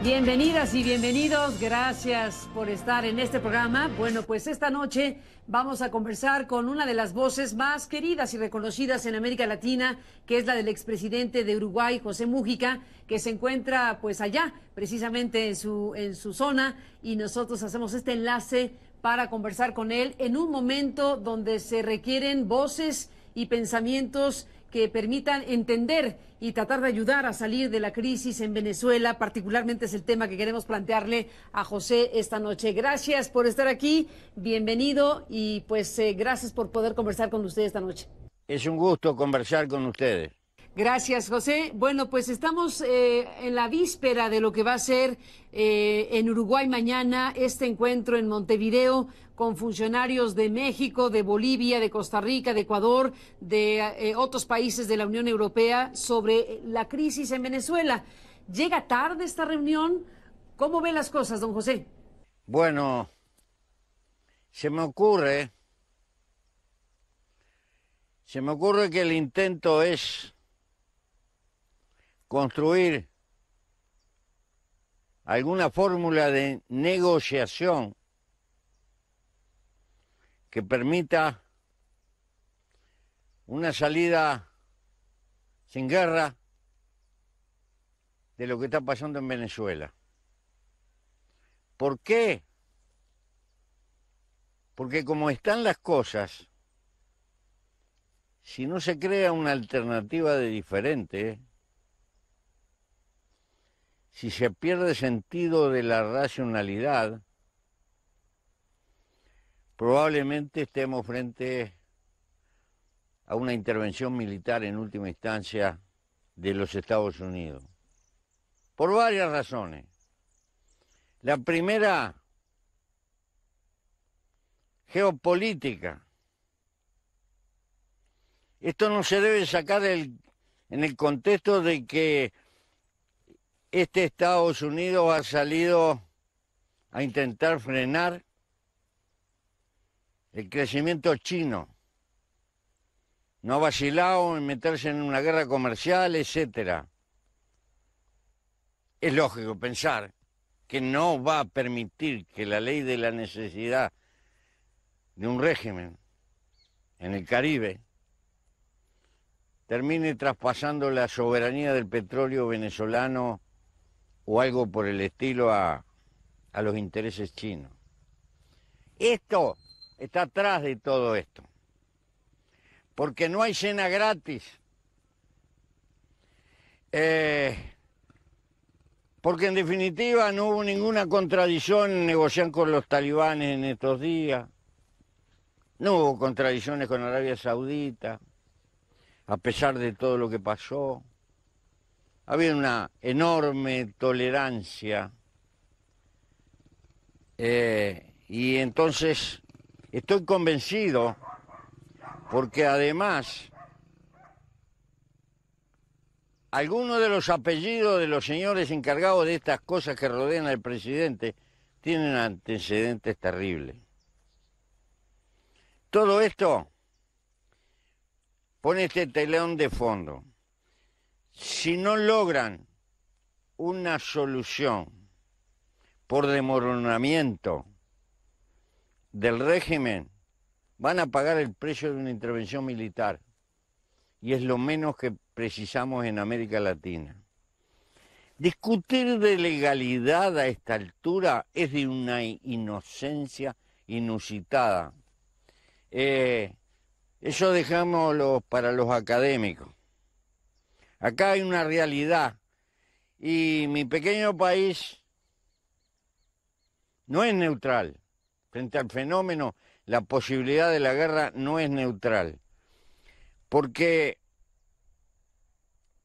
Bienvenidas y bienvenidos, gracias por estar en este programa. Bueno, pues esta noche vamos a conversar con una de las voces más queridas y reconocidas en América Latina, que es la del expresidente de Uruguay, José Mújica, que se encuentra pues allá, precisamente en su zona, y nosotros hacemos este enlace para conversar con él en un momento donde se requieren voces y pensamientos que permitan entender y tratar de ayudar a salir de la crisis en Venezuela. Particularmente es el tema que queremos plantearle a José esta noche. Gracias por estar aquí, bienvenido y pues gracias por poder conversar con usted esta noche. Es un gusto conversar con ustedes. Gracias, José. Bueno, pues estamos en la víspera de lo que va a ser en Uruguay mañana este encuentro en Montevideo con funcionarios de México, de Bolivia, de Costa Rica, de Ecuador, de otros países de la Unión Europea sobre la crisis en Venezuela. ¿Llega tarde esta reunión? ¿Cómo ve las cosas, don José? Bueno, se me ocurre que el intento es construir alguna fórmula de negociación que permita una salida sin guerra de lo que está pasando en Venezuela. ¿Por qué? Porque como están las cosas, si no se crea una alternativa de diferente, si se pierde sentido de la racionalidad, probablemente estemos frente a una intervención militar en última instancia de los Estados Unidos. Por varias razones. La primera, geopolítica. Esto no se debe sacar en el contexto de que este Estados Unidos ha salido a intentar frenar el crecimiento chino. No ha vacilado en meterse en una guerra comercial, etcétera. Es lógico pensar que no va a permitir que la ley de la necesidad de un régimen en el Caribe termine traspasando la soberanía del petróleo venezolano o algo por el estilo a los intereses chinos. Esto está atrás de todo esto, porque no hay cena gratis, porque en definitiva no hubo ninguna contradicción en negociar con los talibanes en estos días, no hubo contradicciones con Arabia Saudita, a pesar de todo lo que pasó. Había una enorme tolerancia y entonces estoy convencido, porque además algunos de los apellidos de los señores encargados de estas cosas que rodean al presidente tienen antecedentes terribles. Todo esto pone este telón de fondo. Si no logran una solución por desmoronamiento del régimen, van a pagar el precio de una intervención militar. Y es lo menos que precisamos en América Latina. Discutir de legalidad a esta altura es de una inocencia inusitada. Eso dejámoslo para los académicos. Acá hay una realidad y mi pequeño país no es neutral. Frente al fenómeno, la posibilidad de la guerra no es neutral. Porque,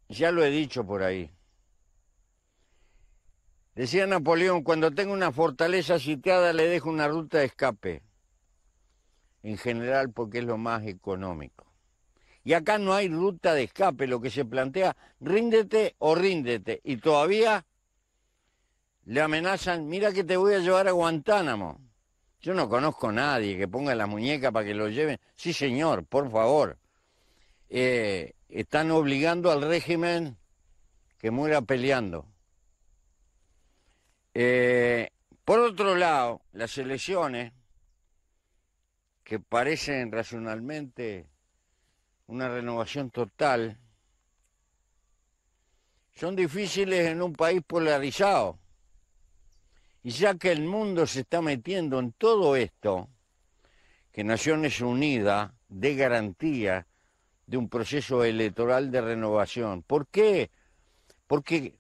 ya lo he dicho por ahí, decía Napoleón, cuando tengo una fortaleza sitiada le dejo una ruta de escape. En general porque es lo más económico. Y acá no hay ruta de escape, lo que se plantea, ríndete o ríndete. Y todavía le amenazan, mira que te voy a llevar a Guantánamo. Yo no conozco a nadie que ponga la muñeca para que lo lleven. Sí, señor, por favor. Están obligando al régimen que muera peleando. Por otro lado, las elecciones, que parecen racionalmente una renovación total, son difíciles en un país polarizado. Y ya que el mundo se está metiendo en todo esto, que Naciones Unidas dé garantía de un proceso electoral de renovación. ¿Por qué? Porque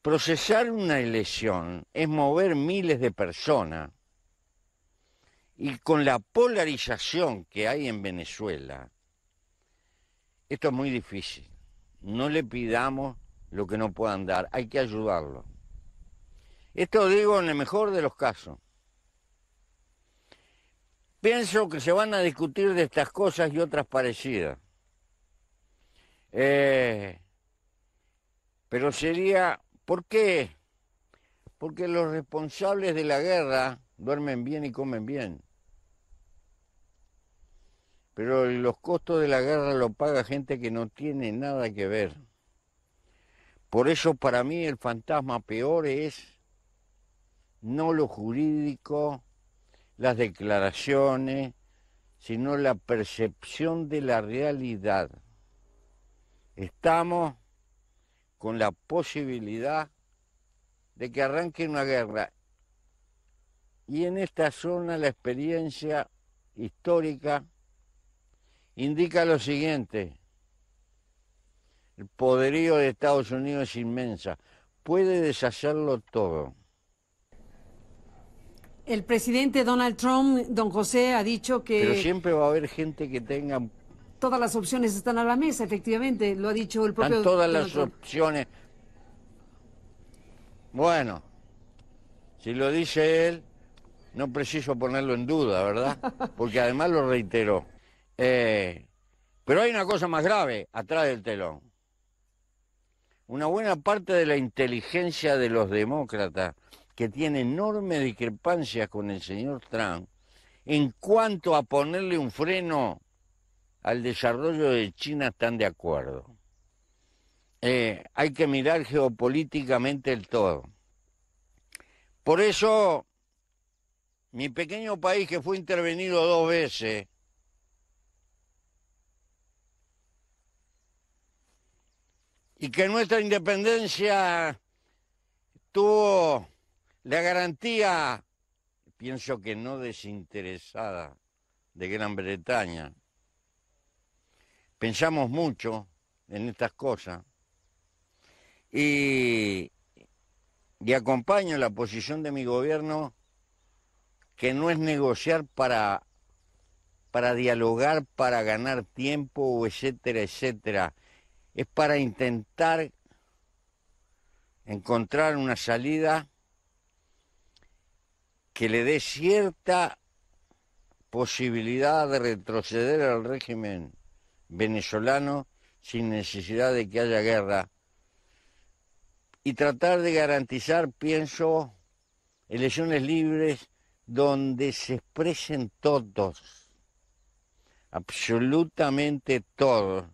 procesar una elección es mover miles de personas, y con la polarización que hay en Venezuela, esto es muy difícil. No le pidamos lo que no puedan dar, hay que ayudarlo. Esto digo en el mejor de los casos. Pienso que se van a discutir de estas cosas y otras parecidas. Pero sería, ¿por qué? Porque los responsables de la guerra duermen bien y comen bien. Pero los costos de la guerra lo paga gente que no tiene nada que ver. Por eso para mí el fantasma peor es no lo jurídico, las declaraciones, sino la percepción de la realidad. Estamos con la posibilidad de que arranque una guerra. Y en esta zona la experiencia histórica indica lo siguiente: el poderío de Estados Unidos es inmensa, puede deshacerlo todo. El presidente Donald Trump, don José, ha dicho que... Pero siempre va a haber gente que tenga... Todas las opciones están a la mesa, efectivamente, lo ha dicho el propio... Están todas Donald las Trump. opciones. Bueno, si lo dice él, no preciso ponerlo en duda, ¿verdad? Porque además lo reiteró. Pero hay una cosa más grave atrás del telón. Una buena parte de la inteligencia de los demócratas, que tiene enormes discrepancias con el señor Trump, en cuanto a ponerle un freno al desarrollo de China, están de acuerdo. Hay que mirar geopolíticamente el todo. Por eso, mi pequeño país, que fue intervenido 2 veces, y que nuestra independencia tuvo la garantía, pienso que no desinteresada, de Gran Bretaña. Pensamos mucho en estas cosas y acompaño la posición de mi gobierno, que no es negociar para dialogar, para ganar tiempo, etcétera, etcétera. Es para intentar encontrar una salida que le dé cierta posibilidad de retroceder al régimen venezolano sin necesidad de que haya guerra, y tratar de garantizar, pienso, elecciones libres donde se expresen todos, absolutamente todos,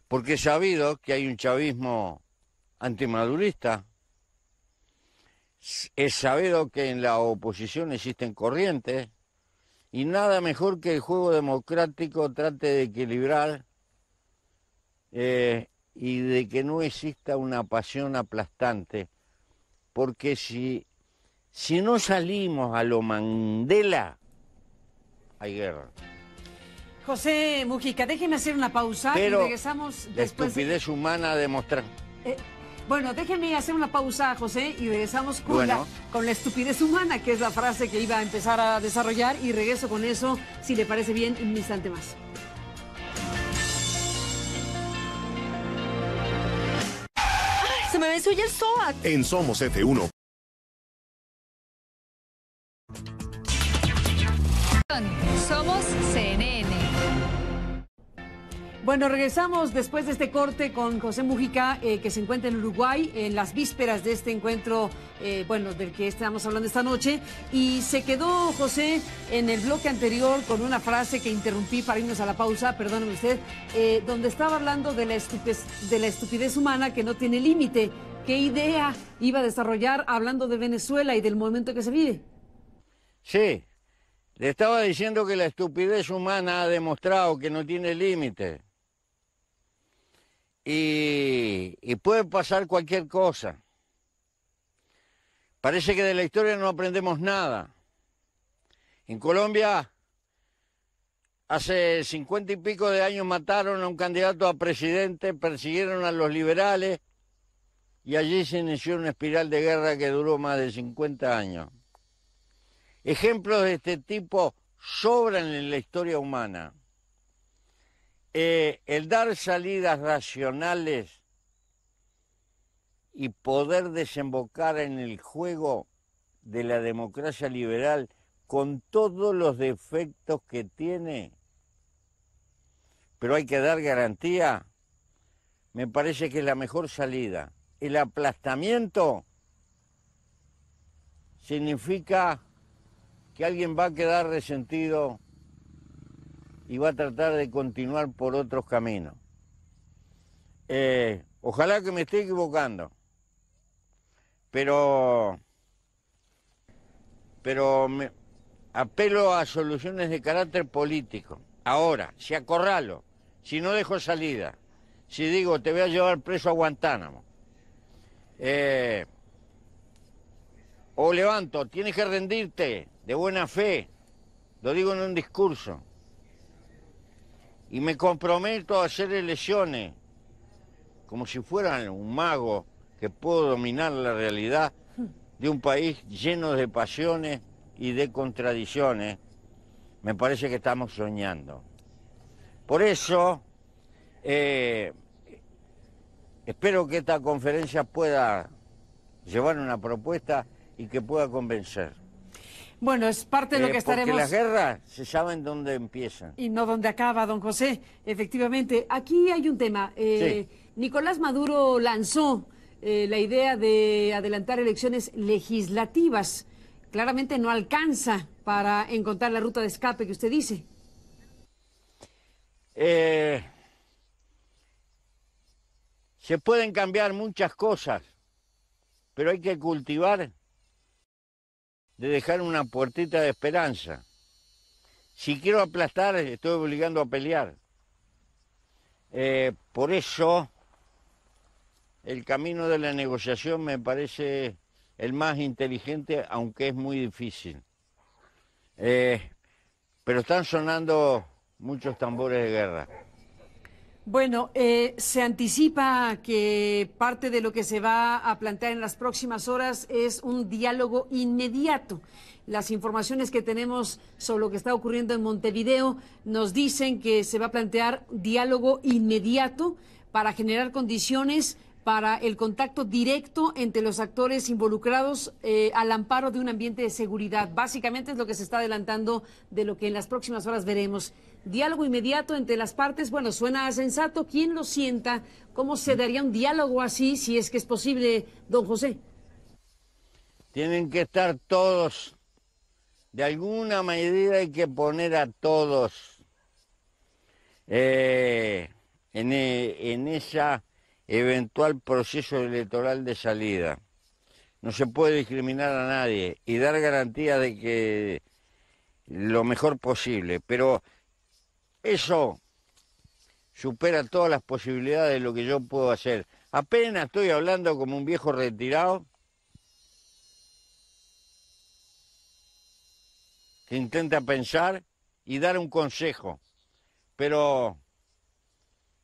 porque es sabido que hay un chavismo antimadurista, es sabido que en la oposición existen corrientes, y nada mejor que el juego democrático trate de equilibrar y de que no exista una pasión aplastante, porque si no salimos a lo Mandela, hay guerra. José Mujica, déjeme hacer una pausa. Pero y regresamos la después. estupidez humana demostrar. Bueno, déjenme hacer una pausa, José, y regresamos con la estupidez humana, que es la frase que iba a empezar a desarrollar, y regreso con eso, si le parece bien, un instante más. ¡Ay, se me venció ya el SOAT! En Somos F1. Somos CNN. Bueno, regresamos después de este corte con José Mujica, que se encuentra en Uruguay, en las vísperas de este encuentro, del que estamos hablando esta noche. Y se quedó, José, en el bloque anterior con una frase que interrumpí para irnos a la pausa, perdóneme usted, donde estaba hablando de la estupidez humana que no tiene límite. ¿Qué idea iba a desarrollar hablando de Venezuela y del momento que se vive? Sí, le estaba diciendo que la estupidez humana ha demostrado que no tiene límite. Y puede pasar cualquier cosa. Parece que de la historia no aprendemos nada. En Colombia, hace 50 y pico de años mataron a un candidato a presidente, persiguieron a los liberales y allí se inició una espiral de guerra que duró más de 50 años. Ejemplos de este tipo sobran en la historia humana. El dar salidas racionales y poder desembocar en el juego de la democracia liberal con todos los defectos que tiene, pero hay que dar garantía, me parece que es la mejor salida. El aplastamiento significa que alguien va a quedar resentido y va a tratar de continuar por otros caminos. Ojalá que me esté equivocando, pero apelo a soluciones de carácter político. Ahora, si acorralo, si no dejo salida, si digo te voy a llevar preso a Guantánamo, o levanto, tienes que rendirte de buena fe, lo digo en un discurso, y me comprometo a hacer elecciones como si fuera un mago que puedo dominar la realidad de un país lleno de pasiones y de contradicciones, me parece que estamos soñando. Por eso, espero que esta conferencia pueda llevar una propuesta y que pueda convencer. Bueno, es parte de lo que estaremos... Porque las guerras se saben dónde empiezan. Y no dónde acaba, don José. Efectivamente, aquí hay un tema. Sí. Nicolás Maduro lanzó la idea de adelantar elecciones legislativas. Claramente no alcanza para encontrar la ruta de escape que usted dice. Se pueden cambiar muchas cosas, pero hay que cultivar de dejar una puertita de esperanza. Si quiero aplastar, estoy obligando a pelear. Por eso, el camino de la negociación me parece el más inteligente, aunque es muy difícil. Pero están sonando muchos tambores de guerra. Bueno, se anticipa que parte de lo que se va a plantear en las próximas horas es un diálogo inmediato. Las informaciones que tenemos sobre lo que está ocurriendo en Montevideo nos dicen que se va a plantear diálogo inmediato para generar condiciones para el contacto directo entre los actores involucrados al amparo de un ambiente de seguridad. Básicamente es lo que se está adelantando de lo que en las próximas horas veremos. Diálogo inmediato entre las partes, bueno, suena sensato. ¿Quién lo sienta? ¿Cómo se daría un diálogo así, si es que es posible, don José? Tienen que estar todos, de alguna medida hay que poner a todos en esa eventual proceso electoral de salida. No se puede discriminar a nadie y dar garantía de que lo mejor posible, pero eso supera todas las posibilidades de lo que yo puedo hacer. Apenas estoy hablando como un viejo retirado que intenta pensar y dar un consejo, pero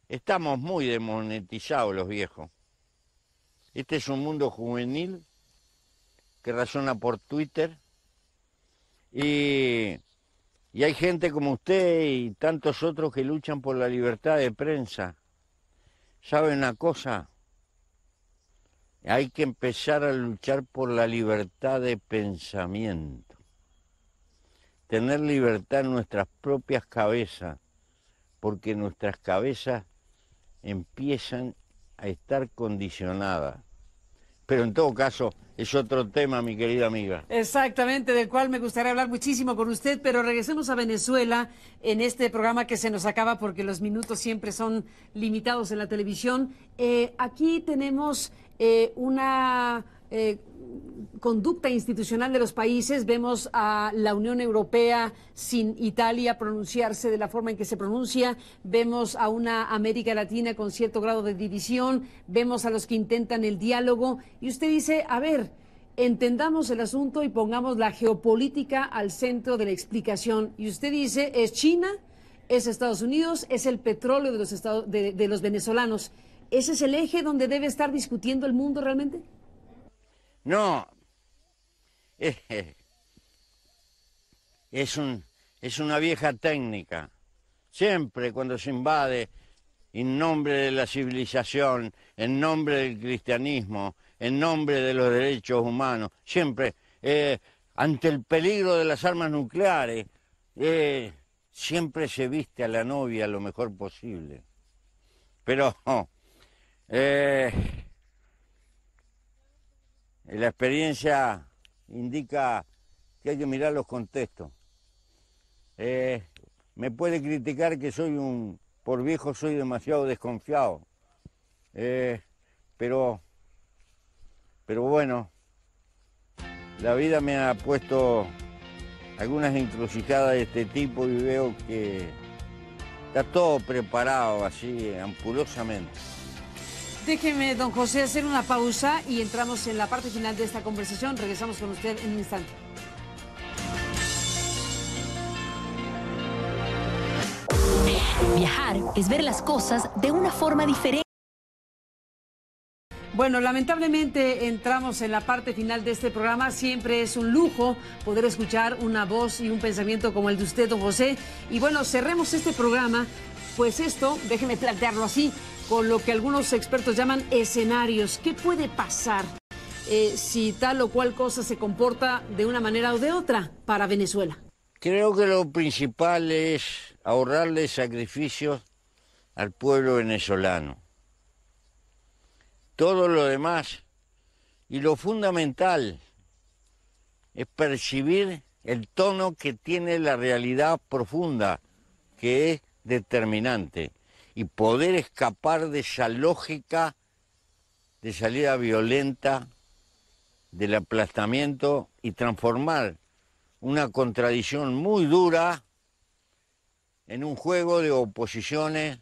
estamos muy desmonetizados los viejos. Este es un mundo juvenil que razona por Twitter y hay gente como usted y tantos otros que luchan por la libertad de prensa. ¿Sabe una cosa? Hay que empezar a luchar por la libertad de pensamiento. Tener libertad en nuestras propias cabezas, porque nuestras cabezas empiezan a estar condicionadas. Pero en todo caso, es otro tema, mi querida amiga. Exactamente, del cual me gustaría hablar muchísimo con usted, pero regresemos a Venezuela en este programa que se nos acaba porque los minutos siempre son limitados en la televisión. Aquí tenemos una conducta institucional de los países. Vemos a la Unión Europea sin Italia pronunciarse de la forma en que se pronuncia, vemos a una América Latina con cierto grado de división, vemos a los que intentan el diálogo, y usted dice, a ver, entendamos el asunto y pongamos la geopolítica al centro de la explicación. Y usted dice, es China, es Estados Unidos, es el petróleo de los venezolanos. ¿Ese es el eje donde debe estar discutiendo el mundo realmente? No, es una vieja técnica. Siempre cuando se invade en nombre de la civilización, en nombre del cristianismo, en nombre de los derechos humanos, siempre ante el peligro de las armas nucleares, siempre se viste a la novia lo mejor posible. Pero la experiencia indica que hay que mirar los contextos. Me puede criticar que por viejo soy demasiado desconfiado, pero bueno, la vida me ha puesto algunas encrucijadas de este tipo y veo que está todo preparado así, ampulosamente. Déjeme, don José, hacer una pausa y entramos en la parte final de esta conversación. Regresamos con usted en un instante. Viajar es ver las cosas de una forma diferente. Bueno, lamentablemente entramos en la parte final de este programa. Siempre es un lujo poder escuchar una voz y un pensamiento como el de usted, don José. Y bueno, cerremos este programa. Pues esto, déjeme plantearlo así, con lo que algunos expertos llaman escenarios. ¿Qué puede pasar si tal o cual cosa se comporta de una manera o de otra para Venezuela? Creo que lo principal es ahorrarle sacrificios al pueblo venezolano. Todo lo demás y lo fundamental es percibir el tono que tiene la realidad profunda, que es determinante, y poder escapar de esa lógica de salida violenta, del aplastamiento, y transformar una contradicción muy dura en un juego de oposiciones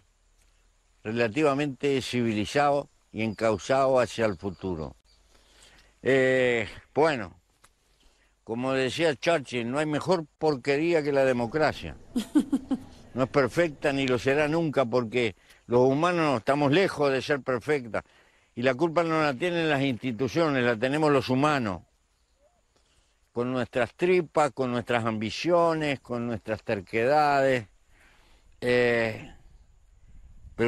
relativamente civilizado y encauzado hacia el futuro. Bueno, como decía Churchill, no hay mejor porquería que la democracia. No es perfecta ni lo será nunca, porque los humanos estamos lejos de ser perfectas. Y la culpa no la tienen las instituciones, la tenemos los humanos. Con nuestras tripas, con nuestras ambiciones, con nuestras terquedades. Pero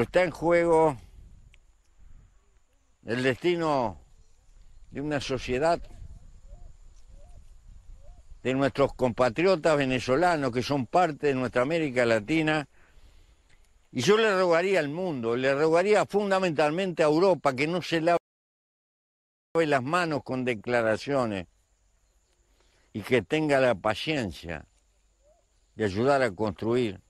está en juego el destino de una sociedad, de nuestros compatriotas venezolanos que son parte de nuestra América Latina. Y yo le rogaría al mundo, le rogaría fundamentalmente a Europa que no se lave las manos con declaraciones y que tenga la paciencia de ayudar a construir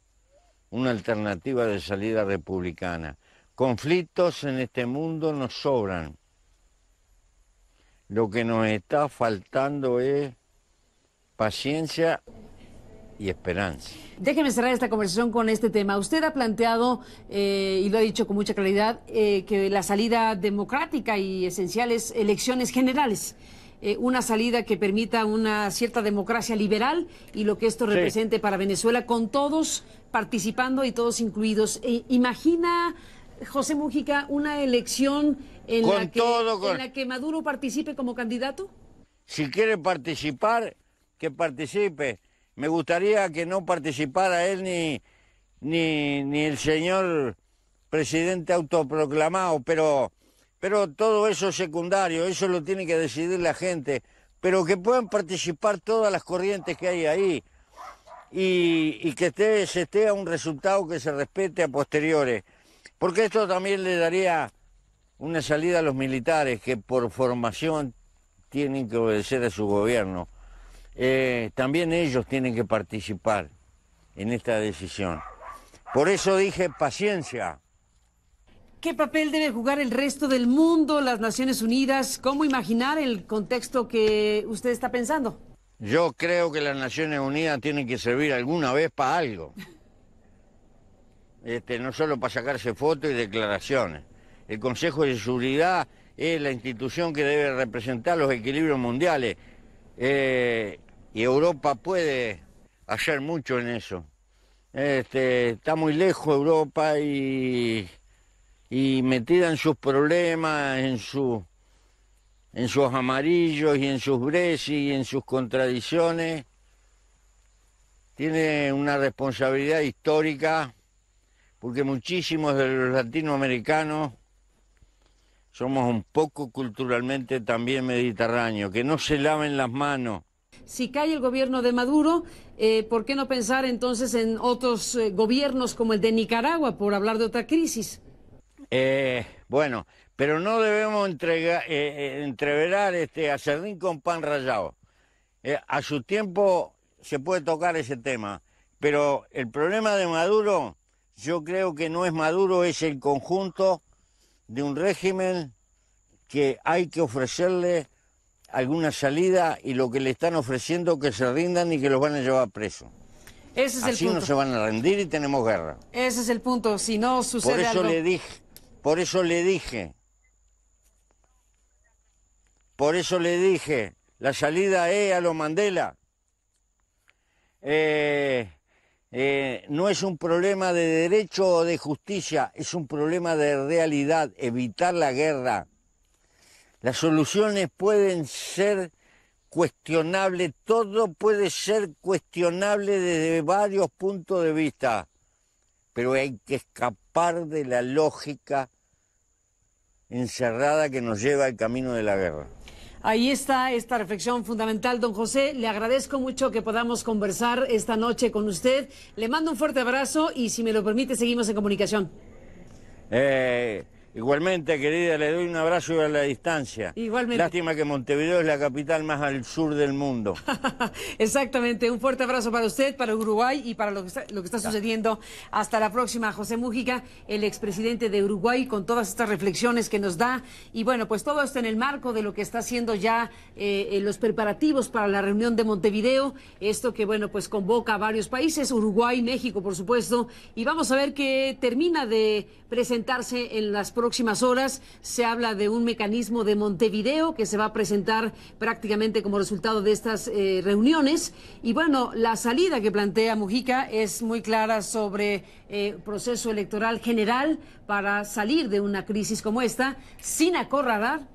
una alternativa de salida republicana. Conflictos en este mundo nos sobran. Lo que nos está faltando es paciencia y esperanza. Déjeme cerrar esta conversación con este tema. Usted ha planteado, y lo ha dicho con mucha claridad, que la salida democrática y esencial es elecciones generales. Una salida que permita una cierta democracia liberal y lo que esto represente para Venezuela, con todos participando y todos incluidos. ¿Imagina, José Mújica, una elección en la que Maduro participe como candidato? Si quiere participar, que participe. Me gustaría que no participara él ni el señor presidente autoproclamado, pero todo eso es secundario, eso lo tiene que decidir la gente, pero que puedan participar todas las corrientes que hay ahí y que se esté a un resultado que se respete a posteriores, porque esto también le daría una salida a los militares que por formación tienen que obedecer a su gobierno. También ellos tienen que participar en esta decisión. Por eso dije paciencia. ¿Qué papel debe jugar el resto del mundo, las Naciones Unidas? ¿Cómo imaginar el contexto que usted está pensando? Yo creo que las Naciones Unidas tienen que servir alguna vez para algo. No solo para sacarse fotos y declaraciones. El Consejo de Seguridad es la institución que debe representar los equilibrios mundiales. Y Europa puede hacer mucho en eso. Está muy lejos Europa y metida en sus problemas, en sus amarillos y en sus bresis y en sus contradicciones. Tiene una responsabilidad histórica porque muchísimos de los latinoamericanos somos un poco culturalmente también mediterráneos, que no se laven las manos. Si cae el gobierno de Maduro, ¿por qué no pensar entonces en otros gobiernos como el de Nicaragua, por hablar de otra crisis? Bueno, pero no debemos entreverar a sardín con pan rallado. A su tiempo se puede tocar ese tema, pero el problema de Maduro, yo creo que no es Maduro, es el conjunto de un régimen que hay que ofrecerle alguna salida y lo que le están ofreciendo que se rindan y que los van a llevar presos. Ese es Así el punto. no se van a rendir y tenemos guerra. Ese es el punto, si no sucede algo... Por eso le dije, la salida es a los Mandela. No es un problema de derecho o de justicia, es un problema de realidad, evitar la guerra. Las soluciones pueden ser cuestionables, todo puede ser cuestionable desde varios puntos de vista, pero hay que escapar de la lógica encerrada que nos lleva al camino de la guerra. Ahí está esta reflexión fundamental, don José. Le agradezco mucho que podamos conversar esta noche con usted. Le mando un fuerte abrazo y, si me lo permite, seguimos en comunicación. Igualmente, querida, le doy un abrazo a la distancia. Igualmente. Lástima que Montevideo es la capital más al sur del mundo. Exactamente. Un fuerte abrazo para usted, para Uruguay y para lo que está sucediendo. Hasta la próxima. José Mújica, el expresidente de Uruguay, con todas estas reflexiones que nos da. Y bueno, pues todo esto en el marco de lo que está haciendo ya los preparativos para la reunión de Montevideo. Esto que, bueno, pues convoca a varios países, Uruguay, México, por supuesto. Y vamos a ver qué termina de presentarse en las próximas horas. Se habla de un mecanismo de Montevideo que se va a presentar prácticamente como resultado de estas reuniones. Y bueno, la salida que plantea Mujica es muy clara sobre proceso electoral general para salir de una crisis como esta, sin acorralar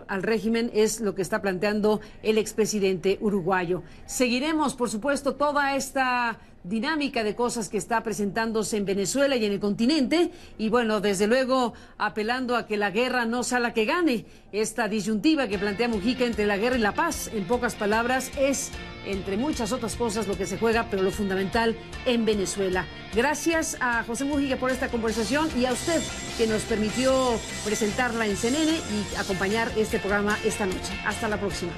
al régimen, es lo que está planteando el expresidente uruguayo. Seguiremos, por supuesto, toda esta dinámica de cosas que está presentándose en Venezuela y en el continente, y bueno, desde luego apelando a que la guerra no sea la que gane. Esta disyuntiva que plantea Mujica entre la guerra y la paz, en pocas palabras, es, entre muchas otras cosas, lo que se juega, pero lo fundamental en Venezuela. Gracias a José Mújica por esta conversación y a usted que nos permitió presentarla en CNN y acompañar este programa esta noche. Hasta la próxima.